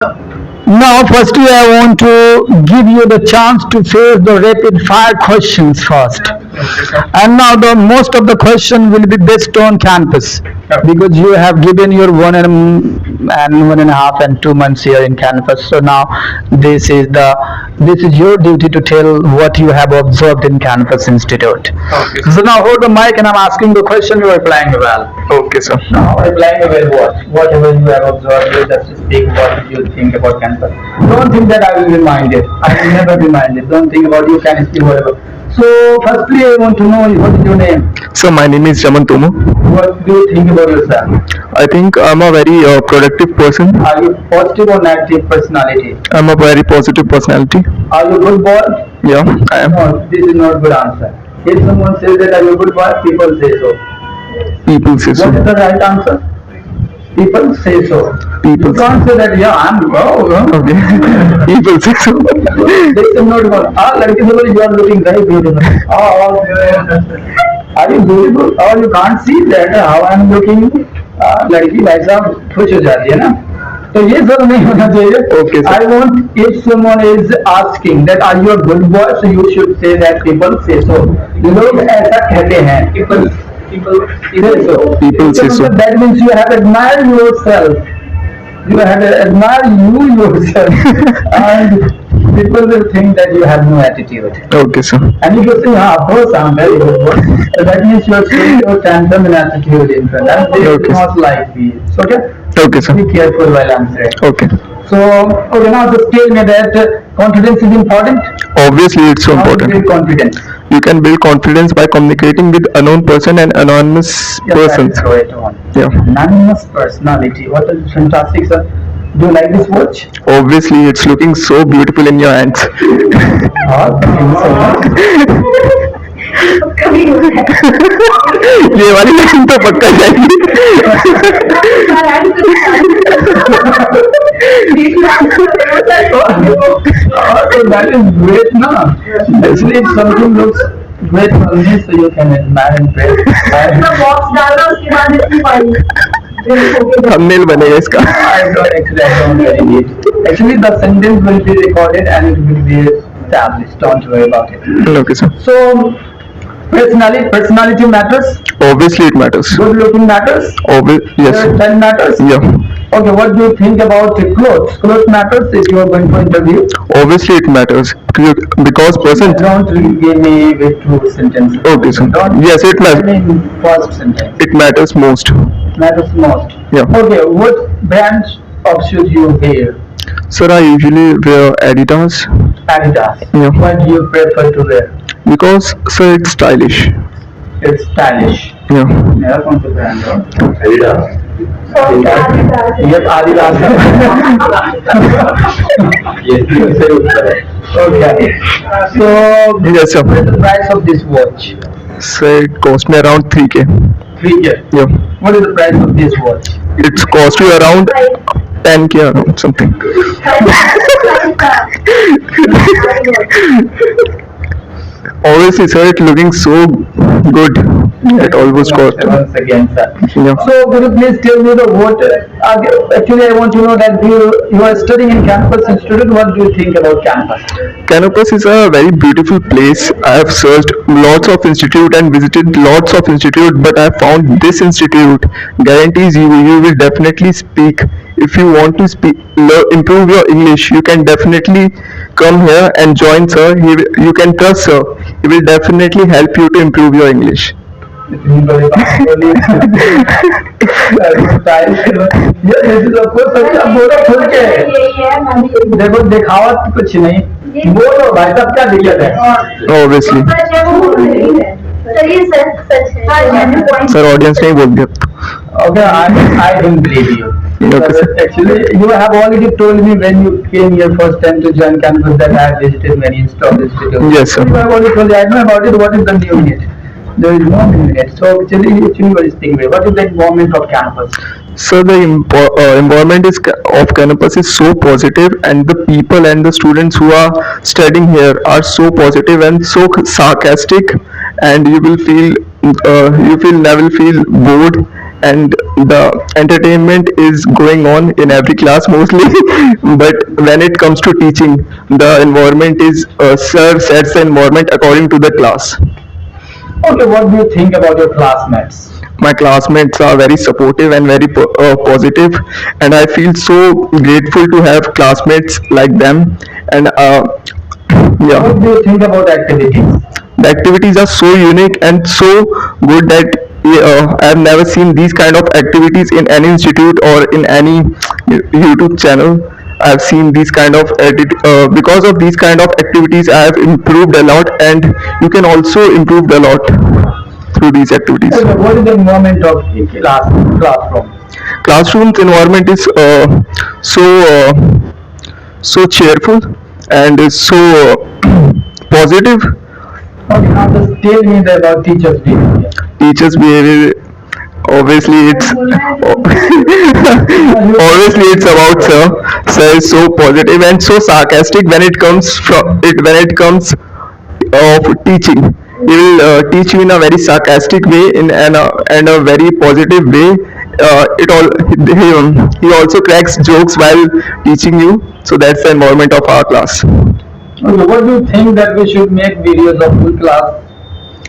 Now, firstly, I want to give you the chance to face the rapid fire questions first. And now, the most of the question will be based on campus because you have given your 1.5 and 2 months here in campus. So now, this is your duty to tell what you have observed in campus institute. Okay. So now, hold the mic, and I'm asking the question. You are replying well. Okay, sir. Now, replying well what? Whatever you have observed, you just speak what you think about campus. Don't think that I will be minded. I will never be minded. Don't think about you can speak whatever. So, firstly, I want to know what is your name? So my name is Jaman Tomo. What do you think about yourself? I think I'm a very productive person. Are you positive or negative personality? I'm a very positive personality. Are you a good boy? Yeah, I am. No, this is not good answer. If someone says that are you a good boy, people say so. People say so. What is the right answer? People say so. People You can't say that, yeah, I'm, Okay. People say so. This is not good. लड़की बोलो you are looking very beautiful. Are you beautiful? Or you can't see that how I am looking? लड़की भाई साहब खुश हो जाती है ना? तो ये सब नहीं होना चाहिए. Okay, sir. I want if someone is asking that are you a good boy, so you should say that people say so. लोग ऐसा कहते हैं. People say so. People say so. That means you have admired yourself. You have admired you yourself, and people will think that you have no attitude. Okay, sir. And if you say, of course, I'm very good, so that means you are showing your tantrum and attitude in front. And they Okay. not like this. Okay? Okay, sir. Be careful while answering. Okay. So, okay, now just tell me that confidence is important. Obviously, it's so How to important. build confidence? You can build confidence by communicating with unknown person and anonymous Yes, persons. that is right one. Yeah. Anonymous personality. What a fantastic, sir. Do you like this watch? Obviously, it's looking so beautiful in your hands. Thank you so much. ये वाली line तो पक्का जाएगी. So that is great, no? Actually, if something looks great for me, so you can admire and praise. Thumbnail बनेगा इसका. I don't really need. Actually, the sentence will be recorded and it will be established. Don't worry about it. Okay, sir. So, personality matters. Obviously, it matters. Good looking matters. Yes. Hairstyle matters. Yeah. Okay, what do you think about clothes? Clothes matters if you are going for interview. Obviously, it matters because person. Don't really give me with two sentences. Okay, sir. Don't Yes, it tell me matters. in first sentence. It matters most. Matters most. Yeah. Okay, what brand of shoes you wear? Sir, I usually wear Adidas Adidas. Yeah. What do you prefer to wear? because, sir, it's stylish. It's stylish. Yeah. मेरा कौन सा brand है? Adidas. Yes, Adidas. Yes, you say it. Okay. So, Yes, sir. what is the price of this watch? Sir, it cost me around 3K. 3K. Yeah. What is the price of this watch? It's cost you around 10K around something. Obviously, sir, it's looking so good. It almost cost. Once again, sir. Yeah. So, could you please tell me the what? Actually, I want to know that you are studying in campus institute. What do you think about campus? Canopus is a very beautiful place. I have searched lots of institute and visited lots of institute, but I found this institute guarantees you will definitely speak. If you want to speak, improve your English, you can definitely come here and join sir. You can trust sir. He will definitely help you to improve your English. इतनी बड़ी बात बोली। ये सबको सच्चा बोलो खुल के। देखो दिखावा कुछ नहीं, बोलो भाई साहब क्या दिक्कत है? Obviously. Sir, audience नहीं बोल दिया. Okay, I don't believe you. Okay, sir. Actually, you have already told me when you came here first time to join campus that I have visited many institutes. Yes, sir. You have already told me, I know about it. What is the new unit? There is no new unit. So actually, what is thinking? What is the environment of campus? So the environment of campus is so positive, and the people and the students who are studying here are so positive and so sarcastic, and you will never feel bored, and the entertainment is going on in every class mostly. But when it comes to teaching, the environment is sir sets the environment according to the class. Okay, what do you think about your classmates? My classmates are very supportive and very positive, and I feel so grateful to have classmates like them. And yeah, What do you think about activities? the activities are so unique and so good that I've never seen these kind of activities in any institute or in any YouTube channel. I've seen these kind of because of these kind of activities I have improved a lot, and you can also improve a lot through these activities. Okay, what is the environment of the classroom? Classroom's environment is so so cheerful and is so positive. Okay, now just tell me about teachers' behavior. Teachers behavior, obviously it's obviously it's about sir. Sir is so positive and so sarcastic when it comes of teaching. He will teach you in a very sarcastic way, in and a very positive way. He also cracks jokes while teaching you. So that's the environment of our class. Okay, what do you think that we should make videos of full class?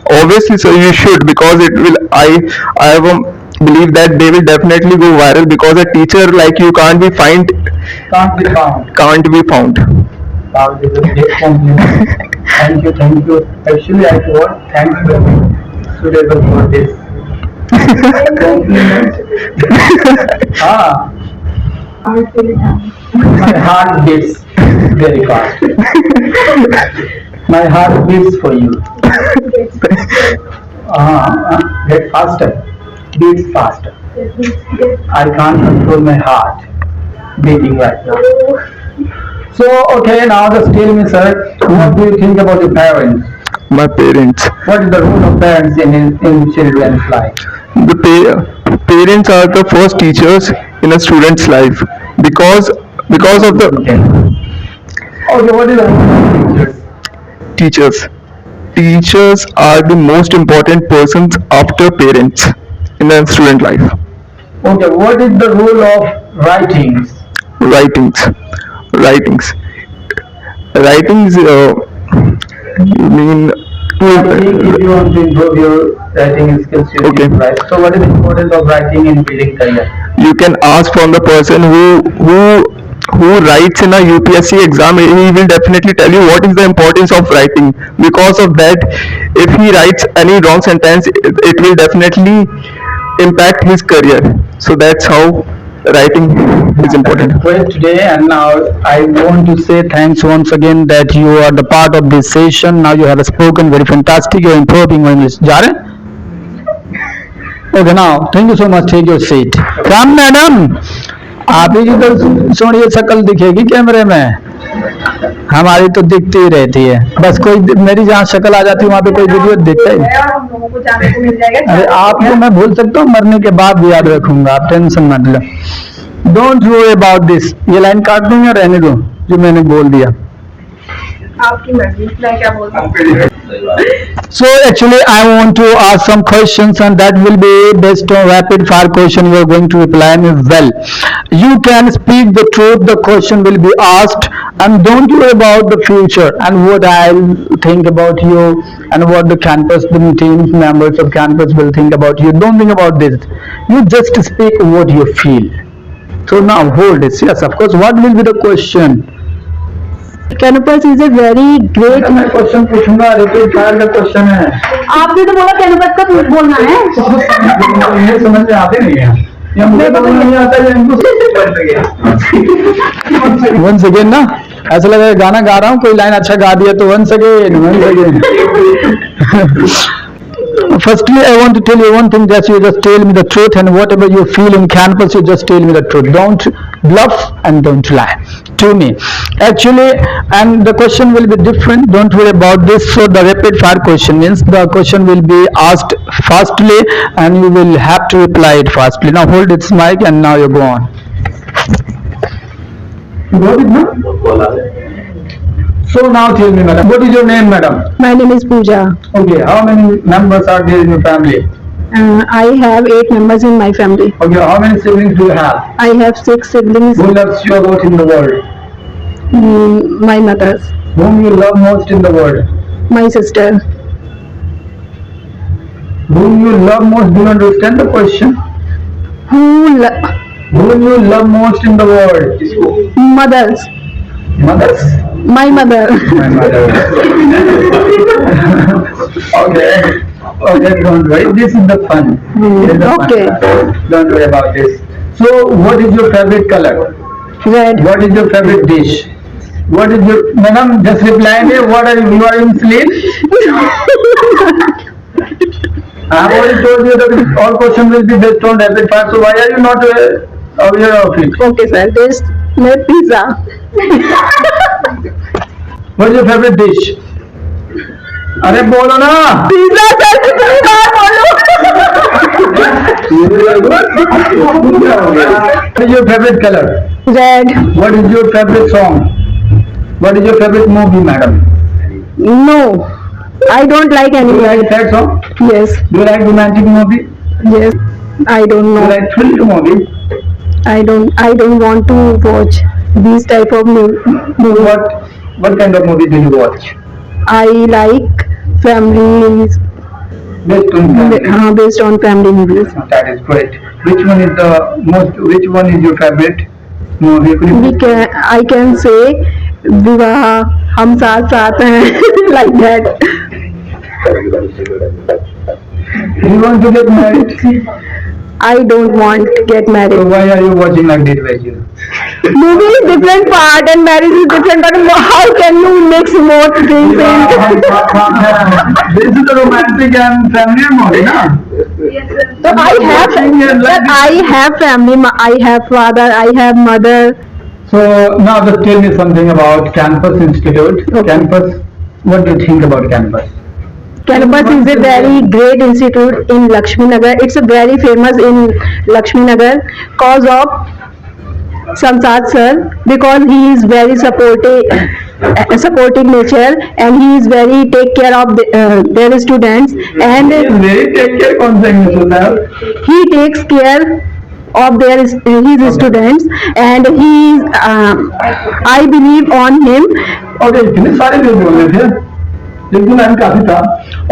Obviously, so you should, because it will. I have a believe that they will definitely go viral, because a teacher like you can't be Can't be found. can't be found. Wow, this is a big compliment. Thank you, thank you. Actually, I thought thanks will be suitable for this compliment. Ah, my heart beats very fast. My heart beats for you. Get faster. Beats faster. I can't control my heart beating right now. So, okay, now just tell me, sir, what do you think about your parents? My parents. What is the role of parents in children's life? The parents are the first teachers in a student's life, because of the Okay, what is the role of teachers? teachers are the most important persons after parents in a student life. Okay, what is the role of writings? Writings. Writings. Writings, you mean I think if you want to improve your writing skills, you Okay. need to write. So, what is the importance of writing in building career? you can ask from the person who writes in a UPSC exam. He will definitely tell you what is the importance of writing. Because of that, if he writes any wrong sentence, it will definitely impact his career. So that's how writing is important. Great today, and now I want to say thanks once again that you are the part of this session. Now you have spoken very fantastic. You're improving your English. जा रहे? Okay, now thank you so much. Take your seat. Come, madam. आप ही की तो सोनिए शक्ल दिखेगी कैमरे में, हमारी तो दिखती ही रहती है। बस कोई मेरी जहाँ शक्ल आ जाती है वहाँ पे कोई वीडियो दिखता है। हम लोगों को जाने को मिल जाएगा। अरे आपको मैं भूल सकता हूँ, मरने के बाद भी याद रखूंगा, आप टेंशन मत लो। Don't worry about this. ये लाइन काट दूं या रहने दो जो मैंने बोल दिया? आपकी मर्जी, मैं क्या बोल सकती हूँ। So actually I want to ask some questions, and that will be based on rapid fire question. You are going to reply me well. You can speak the truth. The question will be asked, and don't worry about the future and what I'll think about you and what the campus, the team members of campus will think about you. Don't think about this. You just speak what you feel. So now hold it. Yes, of course. What will be the question? Campus is a very great. मैं question पूछूंगा, rapid fire का question है। आपने तो बोला कैनपस का बोलना है। ये समझ में आते नहीं है, ये मुझे पता नहीं आता है, इनको वंस अगेन ना, ऐसा लग रहा है गाना गा रहा हूँ, कोई लाइन अच्छा गा दिया तो once again. Firstly, I want to tell you one thing, that you just tell me the truth, and whatever you feel in campus, you just tell me the truth. Don't bluff and don't lie to me. Actually, and the question will be different. Don't worry about this. So the rapid fire question means the question will be asked fastly, and you will have to reply it fastly. Now hold its mic, and now you go on. You got it, no? So now tell me, madam, what is your name, madam? My name is Pooja. Okay, how many members are there in your family? I have 8 members in my family. Okay, how many siblings do you have? I have 6 siblings. Who loves you most in the world? My mothers, Whom you love most in the world? my sister, Whom you love most? Do you understand the question? who Whom you love most in the world? mothers, Mothers? my mother. My mother. Okay. Okay, don't worry. This is the fun. This is the fun Okay. part. Don't worry about this. So, what is your favorite color? Red. What is your favorite dish? What is your... Madam, just reply me. What are you are in sleep? I have already told you that all questions will be based on rapid fire. So, why are you not aware of it? Okay, sir. This my pizza. What is your favorite dish? अरे बोलो ना. Pizza, sir. कितनी बार बोलूं? What is your favorite color? Red. What is your favorite song? What is your favorite movie, madam? No. I don't like Do any. you like sad song? Yes. Do you like romantic movie? Yes. I don't Do you know. like thriller movie? I don't want to watch these type of movie. What kind of movie do you watch? I like families Based on family. based on family movies. That is great. Which one is the most? Which one is your favorite movie? Could you I can say विवाह हम साथ साथ हैं like that. Do you want to get married? I don't want to get So married. why are you watching like this video? Movie is different part and marriage is different part. How can you mix more things in? This is the romantic and family movie, na? So I have family. I have father. I have mother. So now just tell me something about Campus Institute. Okay. Campus, what do you think about campus? Campus is a very great institute in Lakshmi Nagar. It's a very famous in Lakshmi Nagar cause of Samsad sir, because he is very supportive nature and he is very take care of their students and Very take care concern, sir. he takes care of his students and he is I believe on him. Okay, इतने सारे लोग बोल रहे थे, लेकिन time काफी था.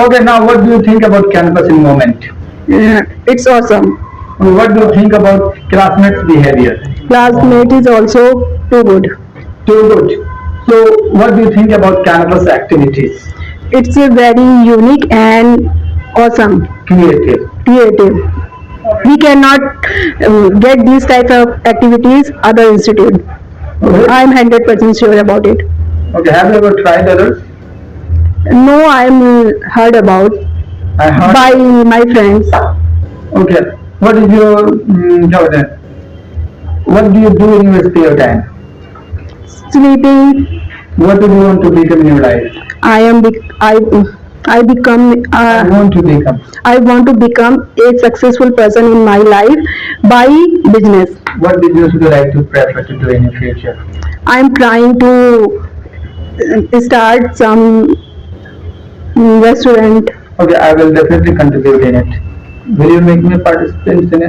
Okay, now what do you think about campus environment? It's awesome. What do you think about classmates' behavior? Classmate is also too good. Too good. So what do you think about campus activities? It's a very unique and awesome, Creative. creative. We cannot get these type of activities other institute. Okay. I'm 100% sure about it. Okay, have you ever tried others? No, I'm heard about I heard. by my friends. Okay. What is your what do you do in your spare time? Sleeping. What do you want to become in your life? I become. I want to become. I want to become a successful person in my life by business. What business would you like to prefer to do in the future? I'm trying to start some restaurant. Okay, I will definitely contribute in it. Will you make me participant in it?